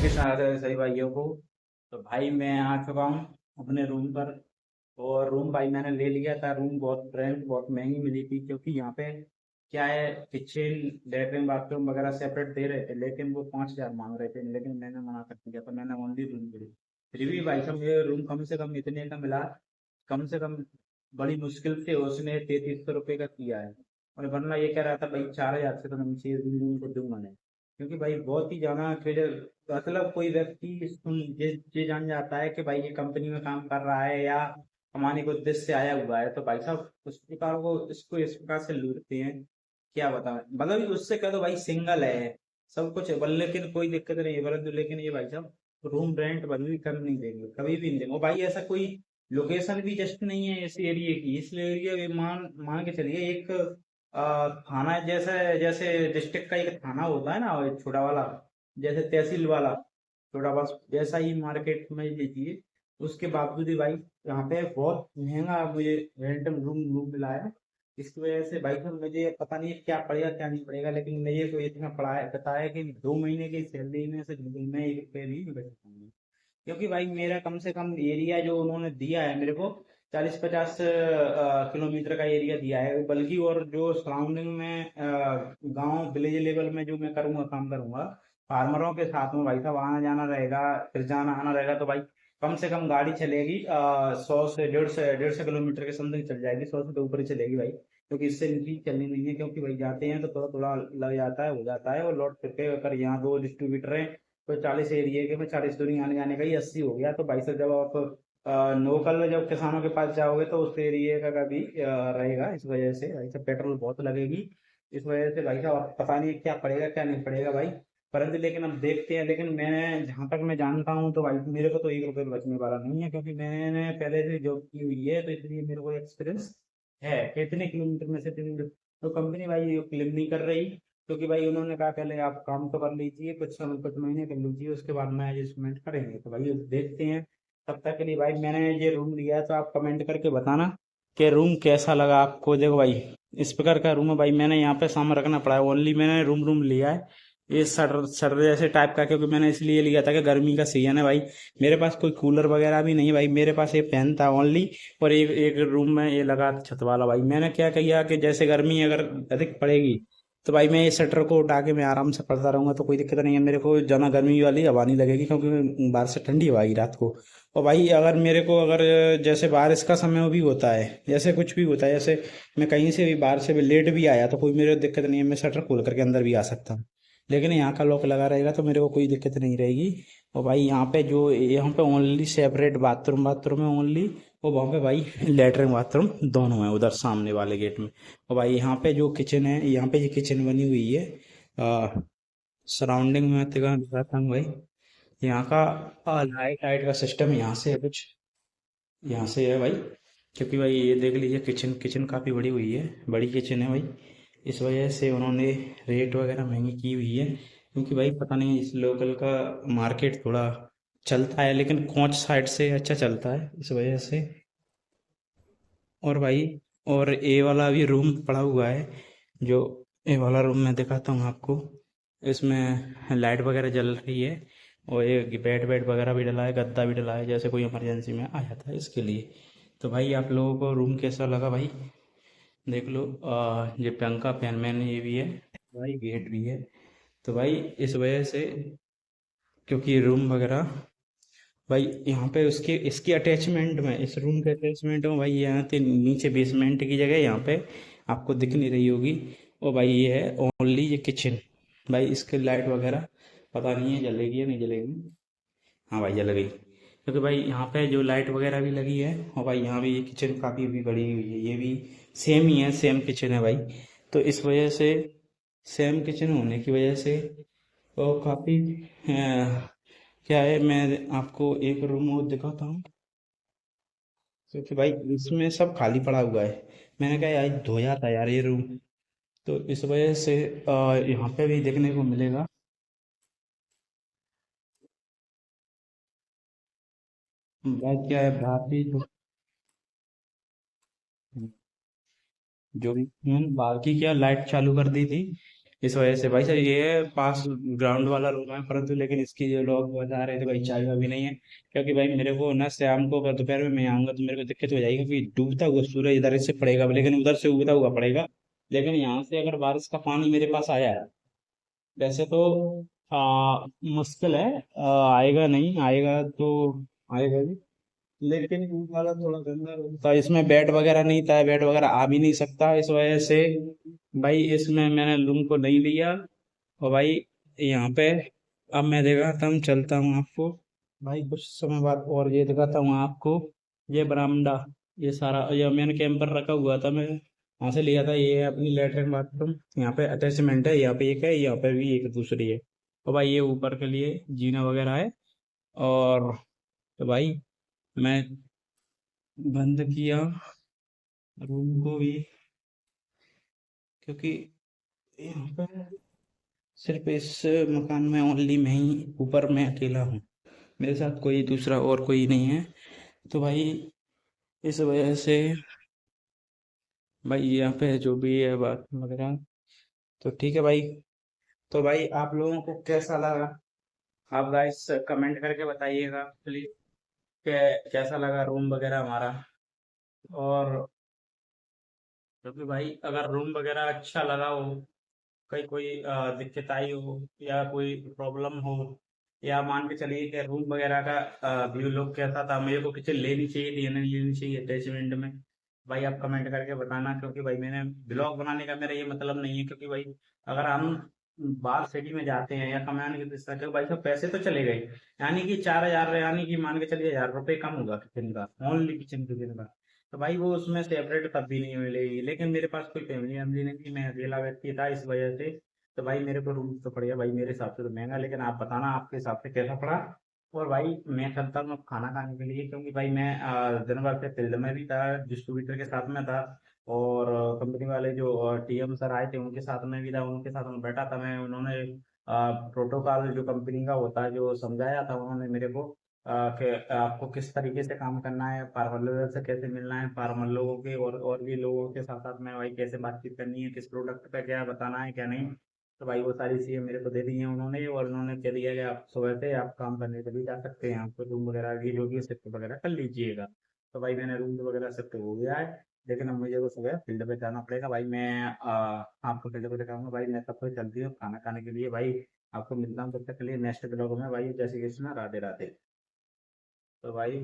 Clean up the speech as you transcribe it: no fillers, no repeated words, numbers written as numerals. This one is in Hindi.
कृष्ण राधे राधे सभी भाइयों को। तो भाई मैं आ चुका हूँ अपने रूम पर। और रूम भाई मैंने ले लिया था। रूम बहुत ब्रांड बहुत महंगी मिली थी, क्योंकि यहाँ पे क्या है, किचन लेटरिन बाथरूम वगैरह सेपरेट दे रहे थे, लेकिन वो 5,000 मांग रहे थे। लेकिन मैंने मना कर दिया, तो मैंने ओनली रूम ली। फिर भी भाई साहब ये रूम कम से कम इतने का मिला। कम से कम बड़ी मुश्किल से उसने 3,300 रुपये का किया है। और वरना ये कह रहा था भाई 4,000 से तो मैं नीचे रूम को दूंगा नहीं। क्योंकि भाई बहुत ही ज्यादा फिर मतलब कोई व्यक्ति ये जान जाता है कि भाई ये कंपनी में काम कर रहा है या कमाने के उद्देश्य से आया हुआ है, तो भाई साहब उस प्रकार को इसको इस प्रकार से लूटते हैं। क्या बताएं, मतलब उससे कह दो भाई सिंगल है, सब कुछ है लेकिन कोई दिक्कत नहीं है, परंतु लेकिन ये भाई साहब रूम रेंट कभी भी कम नहीं देंगे, कभी भी नहीं देंगे। और भाई ऐसा कोई लोकेशन भी जस्ट नहीं है इस एरिया की। इस एरिया में मान मान के चलिए एक थाना जैसा, जैसे डिस्ट्रिक्ट का एक थाना होता है ना, वो छोटा वाला, जैसे तहसील वाला छोटा, बस वैसा ही मार्केट में लीजिए। उसके बावजूद भी भाई यहाँ पे बहुत महंगा मुझे रेंट रूम रूम मिला है। इसकी वजह से भाई साहब मुझे पता नहीं क्या पड़ेगा क्या नहीं पड़ेगा, लेकिन मुझे तो इतना पड़ा है पता है कि 2 महीने की सैलरी में से जिंदगी में 1 रुपये भी नहीं बच पाऊंगा। क्योंकि भाई मेरा कम से कम एरिया जो उन्होंने दिया है मेरे को 40-50 किलोमीटर का एरिया दिया है, बल्कि और जो सराउंडिंग में गांव विलेज लेवल में जो मैं करूंगा काम करूंगा फार्मरों के साथ में, भाई साहब आना जाना रहेगा, फिर जाना आना रहेगा। तो भाई कम से कम गाड़ी चलेगी 100 से 150 किलोमीटर के समथिंग चल जाएगी, 100 से तो ऊपर ही चलेगी भाई, क्योंकि इससे नीचे चलनी नहीं है। क्योंकि भाई जाते हैं तो थोड़ा थोड़ा लग जाता है, हो जाता है, और लौट फिर के अगर यहाँ दो डिस्ट्रीब्यूटर हैं तो 40 एरिया के में 40 दूरी आने जाने का ही 80 हो गया। तो भाई साहब जब आप लोकल में जब किसानों के पास जाओगे तो उस एरिया का भी रहेगा। इस वजह से भाई साहब पेट्रोल बहुत लगेगी। इस वजह से भाई साहब अब पता नहीं क्या पड़ेगा क्या नहीं पड़ेगा भाई, परंतु लेकिन अब देखते हैं। लेकिन मैंने जहाँ तक मैं जानता हूँ तो भाई मेरे को तो 1 रुपये भी बचने वाला नहीं है, क्योंकि मैंने पहले से जॉब की हुई है, तो इसलिए मेरे को एक्सपीरियंस है कितने किलोमीटर में से तो कंपनी भाई ये क्लेम नहीं कर रही। क्योंकि भाई उन्होंने कहा पहले आप काम तो कर लीजिए, कुछ महीने कर लीजिए, उसके बाद मैं एडजस्टमेंट करेंगे। तो भाई देखते हैं। तब तक के लिए भाई मैंने ये रूम लिया है, तो आप कमेंट करके बताना कि रूम कैसा लगा आपको। देखो भाई इस प्रकार का रूम है भाई, मैंने यहाँ पे सामान रखना पड़ा है, ओनली मैंने रूम रूम लिया है ये सर सर जैसे टाइप का, क्योंकि मैंने इसलिए लिया था कि गर्मी का सीजन है भाई। मेरे पास कोई कूलर वगैरह भी नहीं है भाई, मेरे पास एक फैन था ओनली, और एक एक रूम में ये लगा था छत वाला। भाई मैंने क्या किया कि जैसे गर्मी अगर अधिक पड़ेगी तो भाई मैं ये शटर को उठा के मैं आराम से पढ़ता रहूंगा, तो कोई दिक्कत नहीं है मेरे को, ज़्यादा गर्मी वाली हवा नहीं लगेगी, क्योंकि बाहर से ठंडी हवा आई रात को। और भाई अगर मेरे को अगर जैसे बारिश का समय भी होता है, जैसे कुछ भी होता है, जैसे मैं कहीं से भी बाहर से भी लेट भी आया तो कोई मेरे को दिक्कत नहीं है, मैं शटर खोल करके अंदर भी आ सकता हूँ। लेकिन यहाँ का लॉक लगा रहेगा तो मेरे को कोई दिक्कत नहीं रहेगी। और भाई यहाँ पे ओनली सेपरेट बाथरूम बाथरूम है ओनली। और वहाँ पे भाई लेटरिन बाथरूम दोनों है उधर सामने वाले गेट में। और भाई यहाँ पे जो किचन है, यहाँ पे ये किचन बनी हुई है सराउंडिंग में, तेरा दिखाता हूँ भाई। यहाँ का लाइट लाइट का सिस्टम यहाँ से है कुछ, यहाँ से है भाई। क्योंकि भाई ये देख लीजिए किचन किचन काफ़ी बड़ी हुई है, बड़ी किचन है भाई। इस वजह से उन्होंने रेट वगैरह महंगी की हुई है, क्योंकि भाई पता नहीं इस लोकल का मार्केट थोड़ा चलता है, लेकिन कोच साइड से अच्छा चलता है इस वजह से। और भाई और ए वाला भी रूम पड़ा हुआ है, जो ए वाला रूम मैं दिखाता हूँ आपको। इसमें लाइट वगैरह जल रही है, और एक बेड बेड वगैरह भी डला है, गद्दा भी डला है, जैसे कोई इमरजेंसी में आ जाता है इसके लिए। तो भाई आप लोगों को रूम कैसा लगा भाई, देख लो। ये पंखा फैन मैन ये भी है भाई, गेट भी है। तो भाई इस वजह से, क्योंकि रूम वगैरह भाई यहाँ पे उसके इसके अटैचमेंट में, इस रूम के अटैचमेंट में भाई यहाँ पे नीचे बेसमेंट की जगह यहाँ पे आपको दिख नहीं रही होगी। और भाई ये है ओनली ये किचन। भाई इसके लाइट वगैरह पता नहीं है जलेगी या नहीं जलेगी। हाँ भाई जल गई, क्योंकि भाई यहाँ पे जो लाइट वगैरह भी लगी है। और भाई यहाँ भी ये किचन काफ़ी भी बड़ी हुई है, ये भी सेम ही है, सेम किचन है भाई। तो इस वजह से सेम किचन होने की वजह से वो काफ़ी क्या है, मैं आपको एक रूम और दिखाता हूँ। क्योंकि भाई इसमें सब खाली पड़ा हुआ है, मैंने कहा यार धोया था यार ये रूम। तो इस वजह से यहाँ पे भी देखने को मिलेगा। बात क्या है, बाकी जो भी बाकी क्या लाइट चालू कर दी थी, इस वजह से भाई साहब ये पास ग्राउंड वाला रूम है, परंतु लेकिन इसकी जो लोग बता रहे थे भाई चाय अभी नहीं है, क्योंकि भाई मेरे को ना शाम को अगर दोपहर में मैं आऊंगा तो मेरे को दिक्कत हो जाएगी, क्योंकि डूबता हुआ सूरज इधर से पड़ेगा लेकिन उधर से उगता हुआ पड़ेगा। लेकिन यहाँ से अगर बारिश का पानी मेरे पास आया, वैसे तो मुश्किल है, आएगा नहीं, आएगा तो आएगा भी, लेकिन वो वाला थोड़ा गंदा होता है, इसमें बेड वगैरह नहीं था, बेड वगैरह आ भी नहीं सकता, इस वजह से भाई इसमें मैंने रूम को नहीं लिया। और भाई यहाँ पे अब मैं दिखाता हूँ, चलता हूँ आपको भाई कुछ समय बाद, और ये दिखाता हूँ आपको, ये बरामदा, ये सारा ये मैंने कैंपर रखा हुआ था, मैं वहां से लिया था, ये है अपनी लेटरिन बाथरूम, यहाँ पे अटैचमेंट है, यहाँ पे एक है, यहाँ पे भी एक दूसरी है। और भाई ये ऊपर के लिए जीना वगैरह है। और तो भाई मैं बंद किया रूम को भी, क्योंकि यहाँ पे सिर्फ इस मकान में ओनली मैं ही ऊपर, मैं अकेला हूँ, मेरे साथ कोई दूसरा और कोई नहीं है। तो भाई इस वजह से भाई यहाँ पे जो भी है बात वगैरह, तो ठीक है भाई। तो भाई आप लोगों को कैसा लगा, आप गाइस कमेंट करके बताइएगा प्लीज, कैसा लगा रूम वगैरह हमारा। और क्योंकि भाई अगर रूम वगैरह अच्छा लगा हो, कहीं कोई दिक्कत आई हो या कोई प्रॉब्लम हो, या मान के चलिए कि रूम वगैरह का व्यू लोग कैसा था, मेरे को किचन लेनी चाहिए या नहीं लेनी चाहिए अटैचमेंट में, भाई आप कमेंट करके बताना। क्योंकि भाई मैंने ब्लॉग बनाने का मेरा ये मतलब नहीं है, क्योंकि भाई अगर हम बाहर सिटी में जाते हैं या कमाने की दृष्टि से, भाई सब पैसे तो चले गए, यानी कि 4,000, यानी कि मान के चलिए 1,000 रुपये कम होगा किचन का, ओनली किचन किचन का। तो भाई वो उसमें सेपरेट तब भी नहीं मिलेगी, लेकिन मेरे पास कोई फैमिली वैमिली नहीं थी, मैं अकेला व्यक्ति था, इस वजह से तो भाई मेरे को रूम तो पड़ गया भाई, मेरे हिसाब से तो महंगा, लेकिन आप बताना आपके हिसाब से कैसा पड़ा। और भाई मैं चलता हूँ अब खाना खाने के लिए, क्योंकि भाई मैं दिन भर से फील्ड में भी था, डिस्ट्रीब्यूटर के साथ में था, और कंपनी वाले जो टीएम सर आए थे उनके साथ में भी था, उनके साथ में बैठा था मैं, उन्होंने प्रोटोकॉल जो कंपनी का होता है जो समझाया था उन्होंने मेरे को, कि आपको किस तरीके से काम करना है, फार्मर लोगों से कैसे मिलना है, फार्मर लोगों के और भी लोगों के साथ साथ में भाई कैसे बातचीत करनी है, किस प्रोडक्ट पे क्या बताना है क्या नहीं। तो भाई वो सारी चीज़ें मेरे को दे दी हैं उन्होंने, और उन्होंने कह दिया कि आप सुबह से आप काम करने के लिए जा सकते हैं, आपको रूम वगैरह की जो भी शिफ्ट वगैरह कर लीजिएगा। तो भाई मैंने रूम वगैरह शिफ्ट हो गया है, लेकिन अब मुझे वो सुबह फील्ड पे जाना पड़ेगा भाई, मैं आपको फील्ड पे दिखाऊंगा भाई, मैं तब तक जल्दी हूँ खाना खाने के लिए भाई, आपको मिलता हूँ तब तक के लिए नेक्स्ट ब्लॉग में भाई, जय श्री कृष्णा, राधे राधे। तो भाई